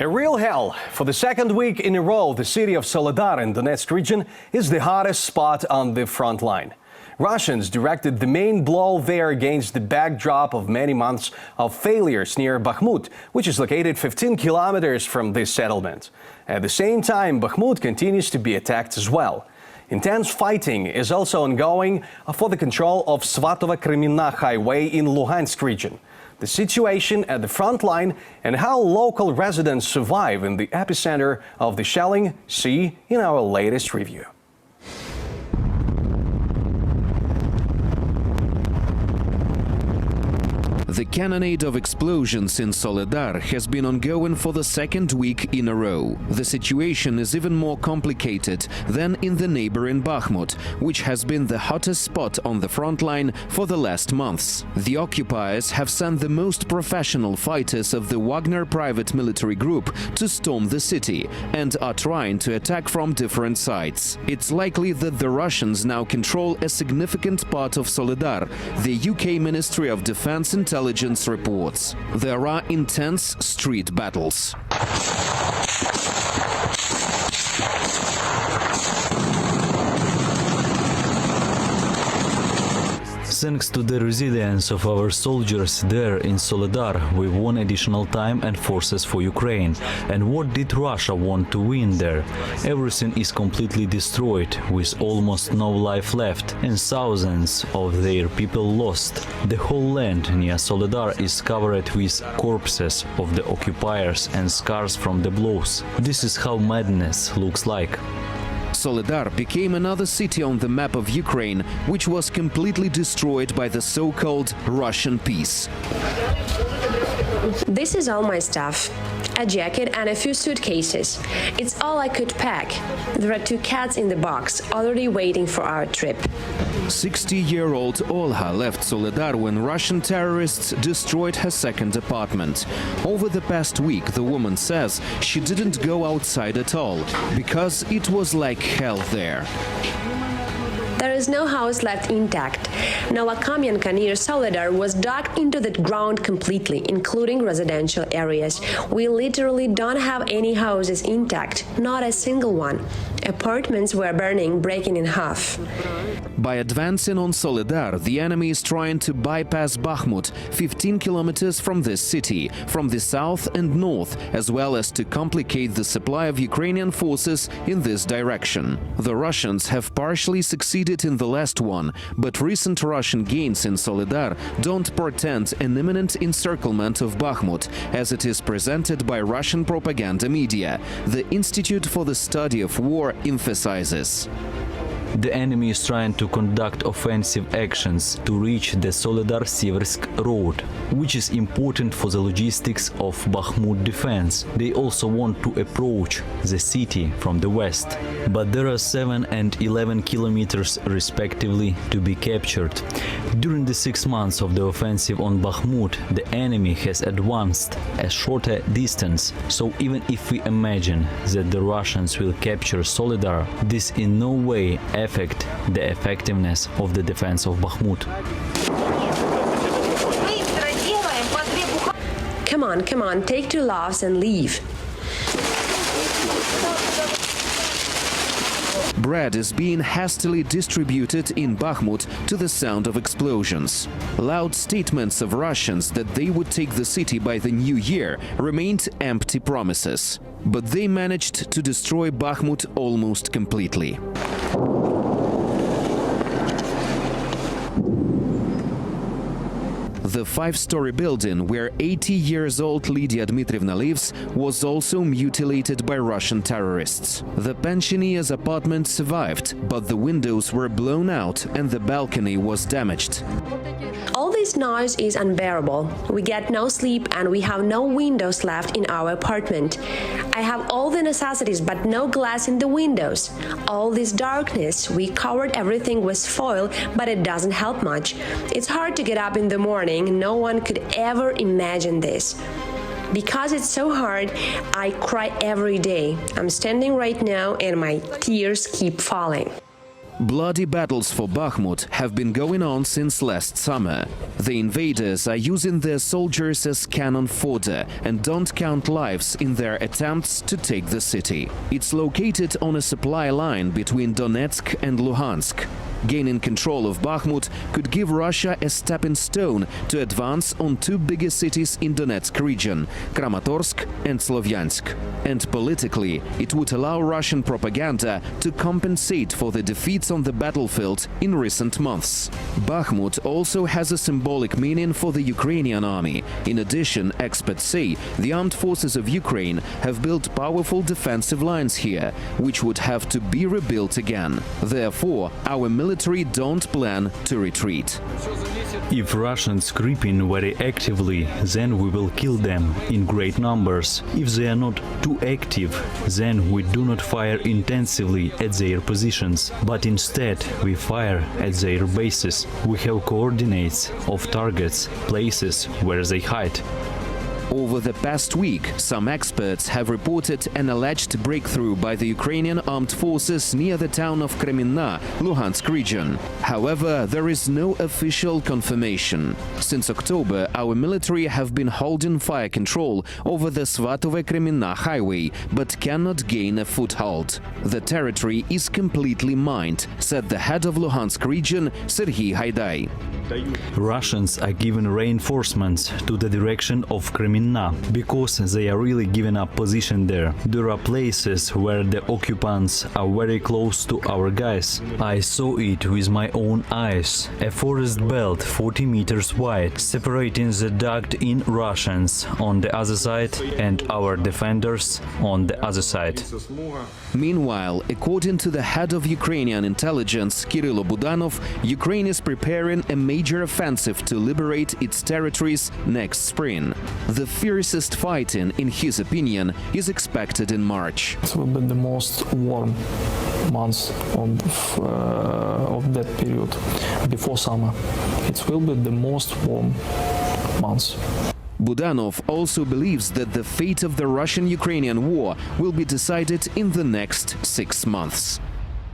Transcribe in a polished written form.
A real hell. For the second week in a row, the city of Soledar in Donetsk region is the hottest spot on the front line. Russians directed the main blow there against the backdrop of many months of failures near Bakhmut, which is located 15 kilometers from this settlement. At the same time, Bakhmut continues to be attacked as well. Intense fighting is also ongoing for the control of Svatove-Kreminna highway in Luhansk region. The situation at the front line and how local residents survive in the epicenter of the shelling, see in our latest review. The cannonade of explosions in Soledar has been ongoing for the second week in a row. The situation is even more complicated than in the neighboring Bakhmut, which has been the hottest spot on the front line for the last months. The occupiers have sent the most professional fighters of the Wagner private military group to storm the city and are trying to attack from different sides. It's likely that the Russians now control a significant part of Soledar, the UK Ministry of Defense Intelligence reports. There are intense street battles. Thanks to the resilience of our soldiers there in Soledar, we won additional time and forces for Ukraine. And what did Russia want to win there? Everything is completely destroyed, with almost no life left, and thousands of their people lost. The whole land near Soledar is covered with corpses of the occupiers and scars from the blows. This is how madness looks like. Soledar became another city on the map of Ukraine, which was completely destroyed by the so-called Russian peace. This is all my stuff. A jacket and a few suitcases. It's all I could pack. There are 2 cats in the box, already waiting for our trip. 60-year-old Olha left Soledar when Russian terrorists destroyed her second apartment. Over the past week, the woman says she didn't go outside at all, because it was like hell there. There is no house left intact. Novokamenka near Soledar was dug into the ground completely, including residential areas. We literally don't have any houses intact, not a single one. Apartments were burning, breaking in half. By advancing on Soledar, the enemy is trying to bypass Bakhmut, 15 kilometers from this city, from the south and north, as well as to complicate the supply of Ukrainian forces in this direction. The Russians have partially succeeded in the last one, but recent Russian gains in Soledar don't portend an imminent encirclement of Bakhmut, as it is presented by Russian propaganda media. The Institute for the Study of War emphasizes. The enemy is trying to conduct offensive actions to reach the Soledar-Seversk road, which is important for the logistics of Bakhmut defense. They also want to approach the city from the west. But there are 7 and 11 kilometers respectively to be captured. During the 6 months of the offensive on Bakhmut, the enemy has advanced a shorter distance. So even if we imagine that the Russians will capture Soledar, this in no way affect the effectiveness of the defense of Bakhmut. Come on, take 2 laughs and leave. Bread is being hastily distributed in Bakhmut to the sound of explosions. Loud statements of Russians that they would take the city by the new year remained empty promises. But they managed to destroy Bakhmut almost completely. The 5-story building where 80-year-old Lydia Dmitrievna lives was also mutilated by Russian terrorists. The pensioner's apartment survived, but the windows were blown out and the balcony was damaged. All this noise is unbearable. We get no sleep and we have no windows left in our apartment. I have all the necessities but no glass in the windows. All this darkness, we covered everything with foil, but it doesn't help much. It's hard to get up in the morning. No one could ever imagine this. Because it's so hard, I cry every day. I'm standing right now and my tears keep falling. Bloody battles for Bakhmut have been going on since last summer. The invaders are using their soldiers as cannon fodder and don't count lives in their attempts to take the city. It's located on a supply line between Donetsk and Luhansk. Gaining control of Bakhmut could give Russia a stepping stone to advance on two bigger cities in Donetsk region, Kramatorsk and Slovyansk. And politically, it would allow Russian propaganda to compensate for the defeats on the battlefield in recent months. Bakhmut also has a symbolic meaning for the Ukrainian army. In addition, experts say the armed forces of Ukraine have built powerful defensive lines here, which would have to be rebuilt again. Therefore, our military don't plan to retreat. If Russians creep in very actively, then we will kill them in great numbers. If they are not too active, then we do not fire intensively at their positions, but instead we fire at their bases. We have coordinates of targets, places where they hide. Over the past week, some experts have reported an alleged breakthrough by the Ukrainian armed forces near the town of Kreminna, Luhansk region. However, there is no official confirmation. Since October, our military have been holding fire control over the Svatove-Kreminna highway, but cannot gain a foothold. The territory is completely mined, said the head of Luhansk region, Serhiy Haidai. Russians are giving reinforcements to the direction of Kreminna because they are really giving up position there. There are places where the occupants are very close to our guys. I saw it with my own eyes. A forest belt 40 meters wide, separating the dug-in Russians on the other side and our defenders on the other side. Meanwhile, according to the head of Ukrainian intelligence, Kyrylo Budanov, Ukraine is preparing a major offensive to liberate its territories next spring. The fiercest fighting, in his opinion, is expected in March. It will be the most warm months of that period, before summer. It will be the most warm months. Budanov also believes that the fate of the Russian-Ukrainian war will be decided in the next 6 months.